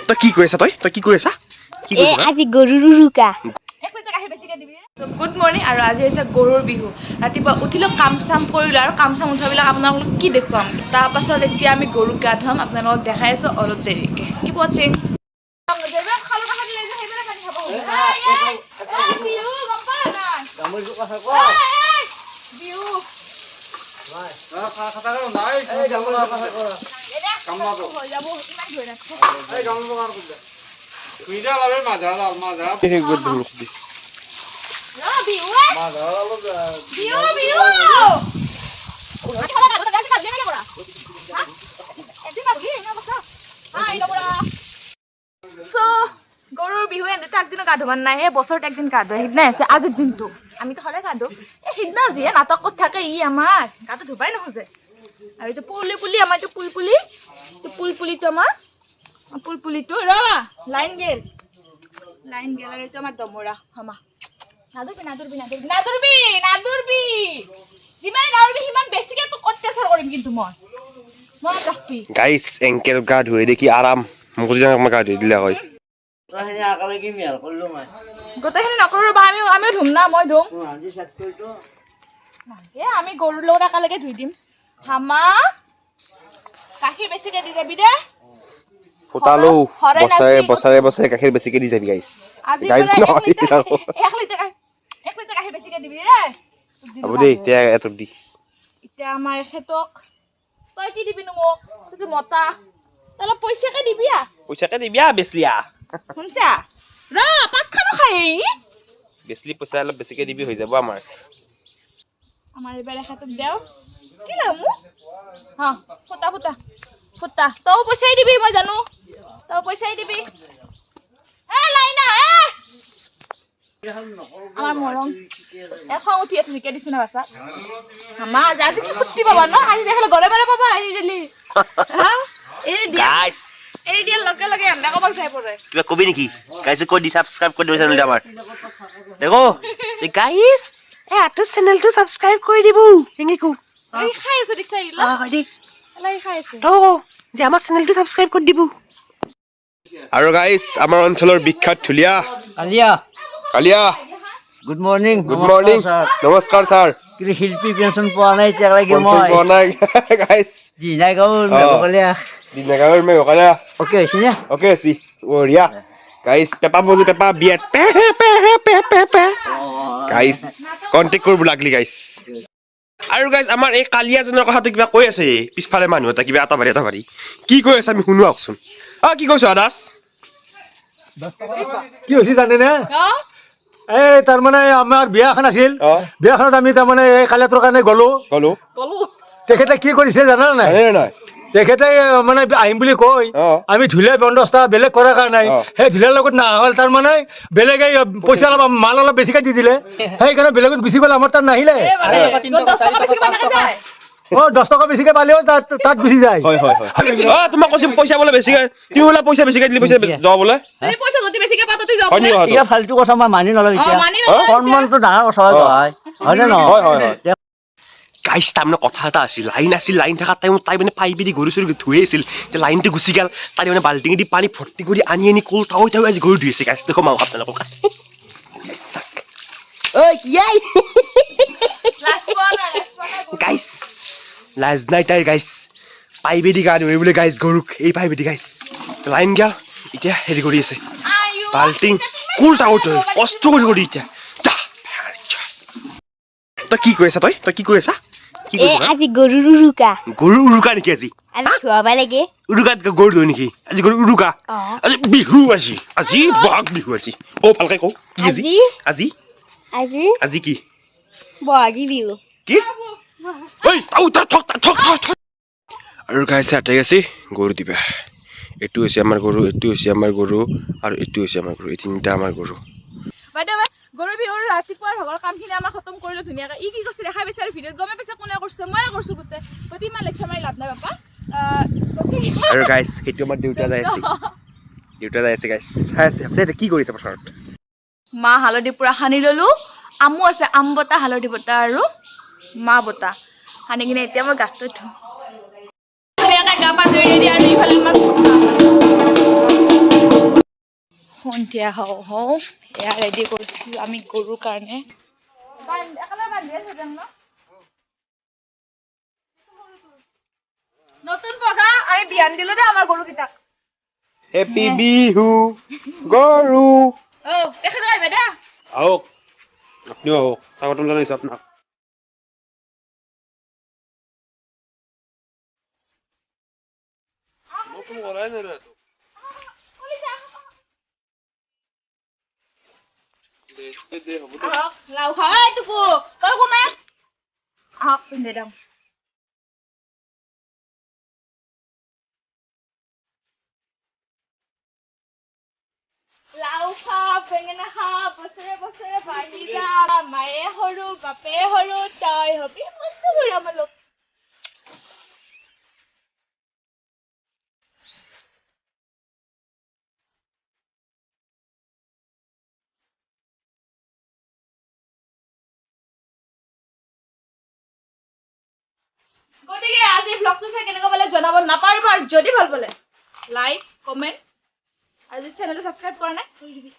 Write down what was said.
তই কি কৈ আছা তই কি কৈ আছা কি কৈ আছা আজি গৰুৰ উৰুকা গুড মৰ্নিং আৰু আজি হৈছে গৰুৰ বিহু ৰাতিপুৱা উঠিলোঁ কাম চাম কৰিলোঁ আৰু কাম চাম উঠাবিলাক আপোনালোকক কি দেখুৱাম তাৰপাছত এতিয়া আমি গৰুক গা ধুৱাম আপোনালোকক দেখাই আছোঁ অলপ দেৰিকৈ কি ৱাচিং গৰুৰ বিহু এনেতো একদিনো গা ধুবাৰ নাই সেই বছৰত একদিন গা ধুৱাই সিদিনাই আছে আজিৰ দিনটো আমিতো সদায় গা ধুওঁ এই সিদিনা যিয়ে নাটক ক'ত থাকে ই আমাৰ গাটো ধুবাই নোখোজে আৰু এইটো পুলি আমাৰ এইটো পুলিটো আমাৰ পুলিটো ৰবা লাইন গেল আৰু এইটো আমাৰ দমৰা হামা নাদুৰবি যিমান গাঁৱৰবি সিমান বেছিকে তোক অত্যাচাৰ কৰিম কিন্তু মই ৰাখবি গাইছ এংকেল গা ধুৱে দেখি আৰাম মোক যদি আমাক গা ধুই দিলে হয় গোটেইখিনি নকৰো ৰ'বা আমিও ধুম না মই ধুম আমি গৰুৰ লগত একেলগে ধুই দিম হামা গাখীৰ বেছিকে দি যাবি দে ফুটালো বছৰে গাখীৰ বেছিকে দি যাবি গাইছ এক লিটাৰ গাখীৰ বেছিকে দিবি দে হ'ব দেই এতিয়া এটক দি এতিয়া আমাৰ এখেতক তই কি দিবি মোক তই মতা তই অলপ পইচাকে দিবি বেচলিয়া শুনছা ৰ পাত খানো খাই বেচলি পইচা অলপ বেছিকে দিবি হৈ যাব আমাৰ এইবাৰ এখেতক দেও কি লাগে মোক হা ফুটা তই পইচাই দিবি মই জানো তই পইচাই দিবি আমার মৰম এখন উঠি আছে শিকাই দিছো না বাছা আমা আজি কি ফুটি পাবা ন আজি দেখালে ঘৰে বাৰে পাবা এৰি দিলি এৰি দিয়া লগে আন্দা কবাক যাই পৰে কিবা কবি নেকি গাইছ কৈ দি সাবস্ক্ৰাইব কৰি দিবা চেনেলটো আমাৰ দেখো গাইছ আটো চেনেলটো সাবস্ক্ৰাইব কৰি দিবু এনেকো এই খাই আছে দেখছা ইলা হদি লাই খাই আছে তো যে আমাৰ চেনেলটো সাবস্ক্ৰাইব কৰি দিবু আৰু গাইছ আমাৰ অঞ্চলৰ বিখ্যাত ধুলিয়া কালিয়া গুড মৰ্নিং নমস্কাৰ স্যাৰ কিন্তু শিল্পী পেঞ্চন পোৱা নাই এতিয়া লাগে মই পোৱা নাই গাইছ দিনাগাঁৱৰ মেঘকলীয়া অকে হৈছে নে অকে সি বঢ়িয়া গাইছ পেপা বিয়াত গাইছ কন্টেক্ট কৰিব লাগলি গাইছ আৰু গাইছ আমাৰ এই কালিয়াজনৰ কথাটো কিবা কৈ আছে পিছফালে মানুহ এটা কিবা এটা ভাৰি কি কৈ আছে আমি শুনো আকচোন কি কৈছ আদাস কি হৈছে জানে নে এই তাৰমানে আমাৰ বিয়াখন আছিল বিয়াখনত আমি তাৰমানে এই কালিয়াটোৰ কাৰণে গলো তেখেতে কি কৰিছে জানা নাই তেখেতে মানে আহিম বুলি কৈ আমি ঢুলীয়া বন্দবস্ত বেলেগ কৰাৰ কাৰণে সেই ঢুলীয়াৰ লগত নাহা হ'ল তাৰমানে বেলেগে পইচা অলপ মাল অলপ বেছিকে দি দিলে সেইকাৰণে বেলেগত গুচি গ'ল আমাৰ তাত নাহিলে 10 টকা বেছিকে পালেও তাত গুচি যায় তোমাক কৈছো পইচা বোলে বেছিকে তুমি বোলে পইচা বেছিকে দিলি পইচা যাও বোলে পইচা যদি বেছিকে পাতো তুই যাও এতিয়া ফালতু কথা মই মানি নলওঁ এতিয়া সন্মানটো ডাঙৰ কথা হয় হয়নে নহয় গাইছ তাৰমানে কথা এটা আছিল লাইন থকা টাইমত তাই মানে পাইপি দি গৰু চৰু ধুই আছিল লাইনটো গুচি গ'ল তাই মানে বাল্টিং দি পানী ভৰ্তি কৰি আনি কল তাও আজি গৰু ধুই আছে গাইছ দেখো মাও আপোনালোকক গাইছ লাজ নাই তাইৰ গাইছ পাইপি দি গা ধুই বোলে গাইছ গৰুক এই পাইপি দি গাইছ লাইন গেল এতিয়া হেৰি কৰি আছে বাল্টিং কুল তাও কষ্ট কৰি এতিয়া তই কি কৈ আছা তই কি কৈ আছা আজি গৰুৰ উৰুকা নেকি আজি খুৱাব লাগে উৰুকাত গৰু ধুই নেকি আজি গৰু উৰুকা আজি বিহু আজি বহাগ বিহু আজি ভালকে কওঁ কি আজি কি বহাগী বিহু কি আৰু গাইছে আটাই আছে গৰু দিবা এইটো হৈছে আমাৰ গৰু এইটো হৈছে আমাৰ গৰু আৰু এইটো হৈছে আমাৰ গৰু এই তিনিটা আমাৰ গৰু গৰু বিহুৰ ৰাতিপুৱাৰ ভাগৰ কামখিনি আমাৰ খতম কৰিলো ধুনীয়াকৈ ই কি কৈছে দেখাই পাইছে আৰু ভিডিঅ'ত গমে পাইছে কোনে কৰিছে ময়ে কৰিছো গোটেই ইমান লেকচাৰ মাৰি লাভ নাই বাপা আৰু গাইছ সেইটো আমাৰ দেউতা যাই আছে গাইছ চাই আছে কি কৰিছে পথাৰত মা হালধি পুৰা সানি ললো আমো আছে আম বটা হালধি বটা আৰু মা বটা সানি কিনে এতিয়া মই গাটো ধুম ধুনীয়াকৈ গা পা ধুই দি আৰু ইফালে আমাৰ সন্ধিয়া হওঁ হওঁ এয়া ৰেডি কৰিছোঁ আমি গৰুৰ কাৰণে নতুন পঘা আমি বিয়ান দিলো দে আমাৰ গৰুকেইটাক হেপী বিহু গৰু তেখেত আহিবে দে আহক আপনিও আহক স্বাগতম জনাইছোঁ আপোনাক আহক লাও খাই টুকু তই কোনে আহক পিন্ধে দাম লাও খা বেঙেনা খা বছৰে বছৰে বাঢ়ি যা মায়ে সৰু বাপে সৰু তই হবি মস্ত সৰু আমাৰ লোক গতিকে আজি ব্লগটো চাই কেনেকুৱা পালে জনাব নাপাহৰিব আৰু যদি ভাল পালে লাইক কমেণ্ট আৰু যদি চেনেলটো ছাবস্ক্ৰাইব কৰা নাই কৰি দিবি